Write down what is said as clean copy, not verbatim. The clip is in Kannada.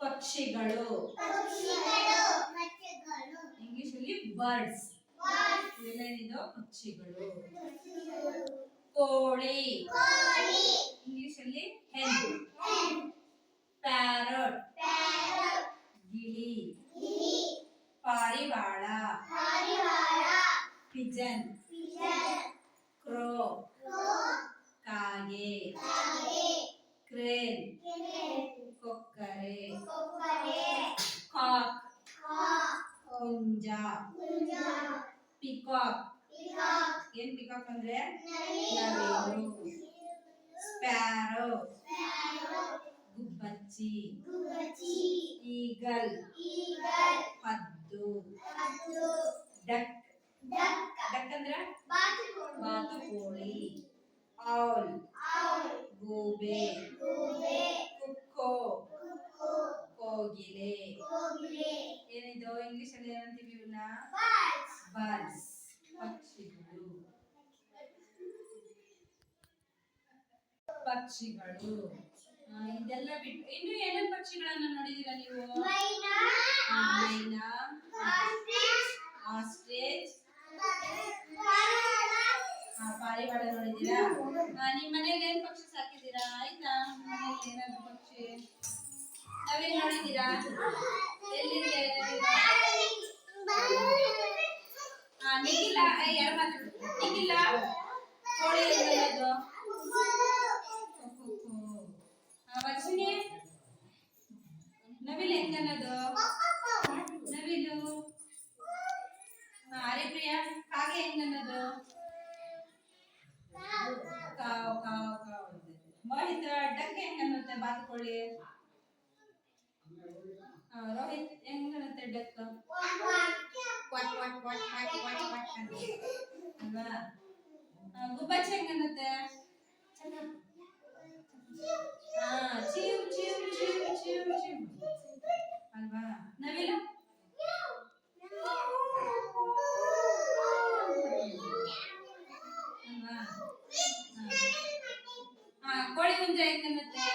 ಪಕ್ಷಿಗಳು ಇಂಗ್ಲಿಷ್ ಅಲ್ಲಿ ಬರ್ಡ್ಸ್. ಇವೇನೇನಿದು ಪಕ್ಷಿಗಳು. ಕೋಳಿ ಇಂಗ್ಲಿಷ್ ಅಲ್ಲಿ ಹೆನ್. ಪ್ಯಾರಟ್ ಗಿಳಿ. ಪಾರಿವಾಳ ಪಿಜನ್. ಕ್ರೋ ಕಾಗೆ. ಕ್ರೇನ್ ಕೊಕ್ಕರೆ. ಕಾಕ್ ಹುಂಜ. ಪಿಕಾಕ್ ಏನ್ ಪಿಕಾಕ್ ಅಂದ್ರೆ ನವಿಲು. ಸ್ಪ್ಯಾರೋ ಗುಬ್ಬಚ್ಚಿ. ಈಗಲ್ ಹದ್ದು. ಡಕ್ ಡಕ್ ಅಂದ್ರೆ ಬಾತುಕೋಳಿ. ಔಲ್ ಗೂಬೆ. ಕುಕ್ಕೋ ಕೋಗಿಲೆ. ಏನಿದು ಇಂಗ್ಲಿಷ್ ಅಲ್ಲಿ ಏನಂತೀವಿ ಇವನ್ನ? ಬರ್ಡ್ಸ್ ಪಕ್ಷಿಗಳು. ಪಕ್ಷಿಗಳು ಇದೆಲ್ಲ ಬಿಟ್ಟು ಇನ್ನು ಏನೇನ್ ಪಕ್ಷಿಗಳನ್ನ ನೋಡಿದೀರಾ ನೀವು? ಮೈನಾ, ಆಸ್ಟ್ರಿಚ್, ಪಾರಿವಾಳ ನೋಡಿದೀರಾ? ನಿಮ್ ಮನೇಲಿ ಏನ್ ಪಕ್ಷಿ ಸಾಕಿದೀರಾ? ಆಯ್ತಾ ನಿಮ್ ಮನೇಲಿ ಏನಾದ್ರು ಪಕ್ಷಿ? ನವಿಲ್ ನೋಡಿದೀರಾ? ಎಲ್ಲಿದೆ? ನಿಗಿಲ್ಲ. ಯಾರು ಮಾತಾಡ? ನಿಗಿಲ್ಲ ಕೋಳಿ ಅನ್ನೋದು. ವರ್ಷಿಣಿ ನವಿಲ್ ಹೆಂಗನ್ನೋದು? ನವಿಲು. ಹರಿಪ್ರಿಯಾ ಕಾಗೆ ಹೆಂಗನ್ನೋದು? Caw caw caw. Mohit duck ಹೆಂಗನ್ನುತ್ತೆ? ಬಾತುಕೋಳಿ. ರೋಹಿತ್ ಹೆಂಗನ್ನುತ್ತೆ duck? Quack quack quack quack quack quack ಅಂತ ಅಲ್ವಾ? ಗುಬ್ಬಚ್ಚಿ ಹೆಂಗನ್ನುತ್ತೆ? Cheep cheep cheep cheep cheep ಅಲ್ವಾ? ನವಿಲು ಅಲ್ವಾ? ಕೋಳಿ ಹುಂಜ ಹೆಂಗನ್ನುತ್ತೆ?